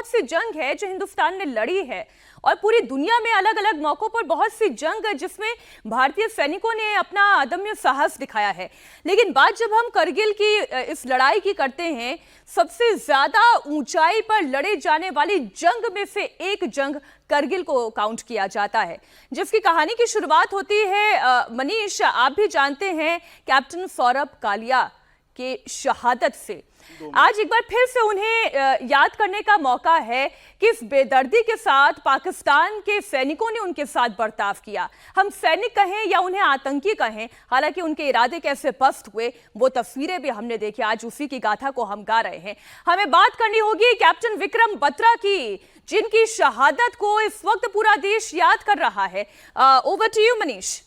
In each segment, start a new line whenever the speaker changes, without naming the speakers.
सी जंग है जो हिंदुस्तान ने लड़ी है और पूरी दुनिया में अलग अलग मौकों पर बहुत सी जंग जिसमें भारतीय सैनिकों ने अपना अदम्य साहस दिखाया है। लेकिन बात जब हम करगिल की इस लड़ाई की करते हैं, सबसे ज्यादा ऊंचाई पर लड़े जाने वाली जंग में से एक जंग करगिल को काउंट किया जाता है, जिसकी कहानी की शुरुआत होती है मनीष, आप भी जानते हैं, कैप्टन सौरभ कालिया के शहादत से। आज एक बार फिर से उन्हें याद करने का मौका है कि इस बेदर्दी के साथ पाकिस्तान के सैनिकों ने उनके साथ बर्ताव किया। हम सैनिक कहें या उन्हें आतंकी कहें, हालांकि उनके इरादे कैसे पस्त हुए वो तस्वीरें भी हमने देखी। आज उसी की गाथा को हम गा रहे हैं। हमें बात करनी होगी कैप्टन विक्रम बत्रा की, जिनकी शहादत को इस वक्त पूरा देश याद कर रहा है। Over to you Manish.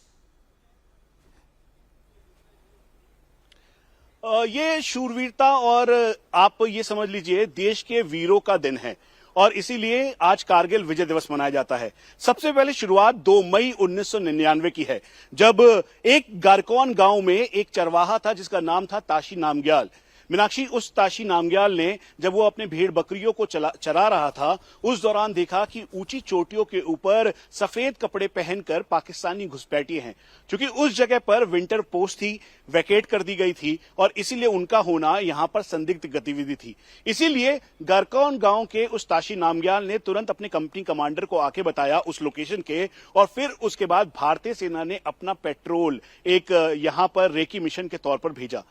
ये शूरवीरता और आप ये समझ लीजिए देश के वीरों का दिन है और इसीलिए आज कारगिल विजय दिवस मनाया जाता है। सबसे पहले शुरुआत 2 मई 1999 की है, जब एक गारकौन गांव में एक चरवाहा था जिसका नाम था ताशी नामग्याल। मीनाक्षी, उस ताशी नामग्याल ने जब वो अपने भेड़ बकरियों को चरा रहा था, उस दौरान देखा कि ऊंची चोटियों के ऊपर सफेद कपड़े पहनकर पाकिस्तानी घुसपैठिए हैं। क्योंकि उस जगह पर विंटर पोस्ट थी, वैकेट कर दी गई थी और इसीलिए उनका होना यहां पर संदिग्ध गतिविधि थी। इसीलिए गारकौन गांव के उस ताशी नामग्याल ने तुरंत अपने कंपनी कमांडर को आके बताया उस लोकेशन के, और फिर उसके बाद भारतीय सेना ने अपना पेट्रोल एक यहां पर रेकी मिशन के तौर पर भेजा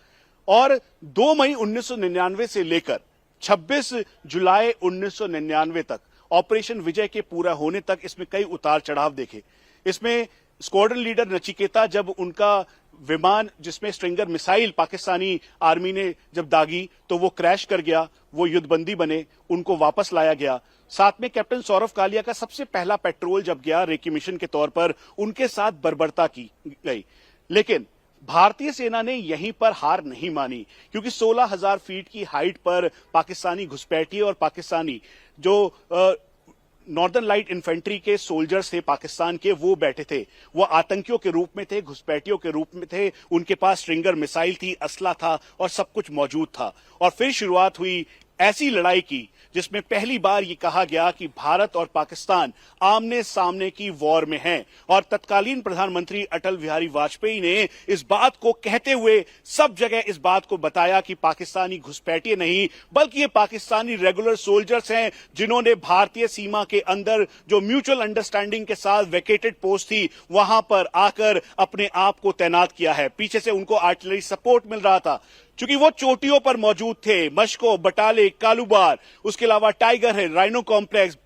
और 2 मई 1999 से लेकर 26 जुलाई 1999 तक ऑपरेशन विजय के पूरा होने तक इसमें कई उतार चढ़ाव देखे। इसमें स्क्वाड्रन लीडर नचिकेता, जब उनका विमान जिसमें स्ट्रिंगर मिसाइल पाकिस्तानी आर्मी ने जब दागी तो वो क्रैश कर गया, वो युद्धबंदी बने, उनको वापस लाया गया। साथ में कैप्टन सौरभ कालिया का सबसे पहला पेट्रोल जब गया रेकी मिशन के तौर पर, उनके साथ बर्बरता की गई। लेकिन भारतीय सेना ने यहीं पर हार नहीं मानी, क्योंकि 16,000 फीट की हाइट पर पाकिस्तानी घुसपैठिए और पाकिस्तानी जो नॉर्दर्न लाइट इन्फेंट्री के सोल्जर्स थे पाकिस्तान के, वो बैठे थे। वो आतंकियों के रूप में थे, घुसपैठियों के रूप में थे। उनके पास स्ट्रिंगर मिसाइल थी, असला था और सब कुछ मौजूद था। और फिर शुरुआत हुई ऐसी लड़ाई की जिसमें पहली बार ये कहा गया कि भारत और पाकिस्तान आमने सामने की वॉर में हैं। और तत्कालीन प्रधानमंत्री अटल बिहारी वाजपेयी ने इस बात को कहते हुए सब जगह इस बात को बताया कि पाकिस्तानी घुसपैठिए नहीं, बल्कि ये पाकिस्तानी रेगुलर सोल्जर्स हैं, जिन्होंने भारतीय सीमा के अंदर जो म्यूचुअल अंडरस्टैंडिंग के साथ वैकेटेड पोस्ट थी वहां पर आकर अपने आप को तैनात किया है। पीछे से उनको आर्टिलरी सपोर्ट मिल रहा था, क्योंकि वो चोटियों पर मौजूद थे। मशको, बटाले, कालूबार, उसके अलावा टाइगर हिल, राइनो कॉम्प्लेक्स,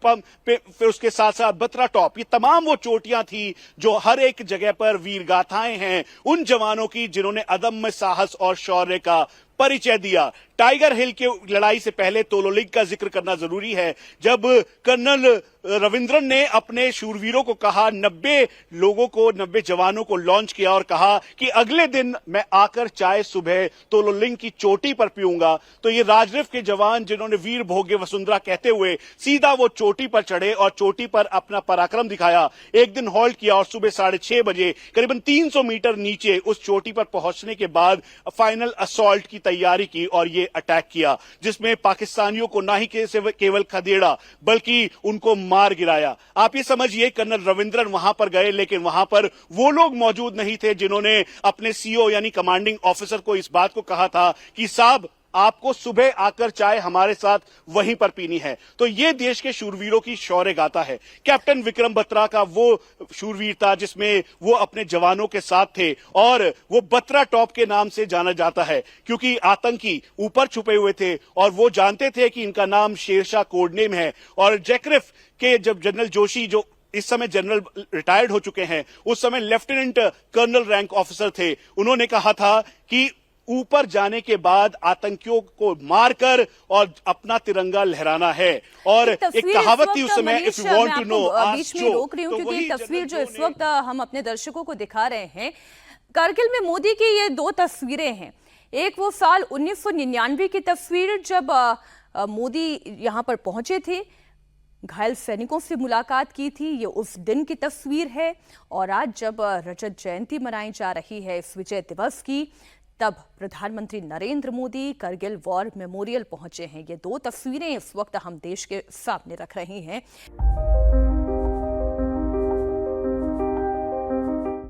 फिर उसके साथ साथ बत्रा टॉप, ये तमाम वो चोटियां थी जो हर एक जगह पर वीर गाथाएं हैं उन जवानों की जिन्होंने अदम्य साहस और शौर्य का परिचय दिया। टाइगर हिल की लड़ाई से पहले तोलोलिंग का जिक्र करना जरूरी है, जब कर्नल रविंद्रन ने अपने शूरवीरों को कहा, 90 जवानों को लॉन्च किया और कहा कि अगले दिन मैं आकर चाय सुबह तोलोलिंग की चोटी पर पीऊंगा। तो ये राजरिफ के जवान जिन्होंने वीर भोग्य वसुंधरा कहते हुए सीधा वो चोटी पर चढ़े और चोटी पर अपना पराक्रम दिखाया। एक दिन हॉल्ट किया और सुबह 6:30 बजे करीबन 300 मीटर नीचे उस चोटी पर पहुंचने के बाद फाइनल असॉल्ट की तैयारी की और ये अटैक किया, जिसमें पाकिस्तानियों को ना ही केवल खदेड़ा बल्कि उनको मार गिराया। आप ये समझिए कर्नल रविंद्रन वहां पर गए, लेकिन वहां पर वो लोग मौजूद नहीं थे जिन्होंने अपने सीओ यानी कमांडिंग ऑफिसर को इस बात को कहा था कि साहब आपको सुबह आकर चाय हमारे साथ वहीं पर पीनी है। तो ये देश के शूरवीरों की शौर्य गाथा है। कैप्टन विक्रम बत्रा का वो शूरवीरता जिसमें वो अपने जवानों के साथ थे, और वो बत्रा टॉप के नाम से जाना जाता है क्योंकि आतंकी ऊपर छुपे हुए थे और वो जानते थे कि इनका नाम शेरशाह कोड नेम है। और जैक्रिफ के जब जनरल जोशी, जो इस समय जनरल रिटायर्ड हो चुके हैं, उस समय लेफ्टिनेंट कर्नल रैंक ऑफिसर थे, उन्होंने कहा था कि ऊपर जाने के बाद आतंकियों को मारकर और अपना तिरंगा लहराना है। और एक कहावत थी उस समय, if you want to know
बीच में रोक रही हूं क्योंकि तस्वीर जो इस वक्त हम अपने दर्शकों को दिखा रहे हैं, कारगिल में मोदी की ये 2 तस्वीरें हैं। एक वो साल 1999 की तस्वीर जब मोदी यहां पर पहुंचे थे, घायल सैनिकों से मुलाकात की थी, ये उस दिन की तस्वीर है। और आज जब रजत जयंती मनाई जा रही है इस विजय दिवस की, तब प्रधानमंत्री नरेंद्र मोदी करगिल वॉर मेमोरियल पहुंचे हैं। ये दो तस्वीरें इस वक्त हम देश के सामने रख रहे हैं।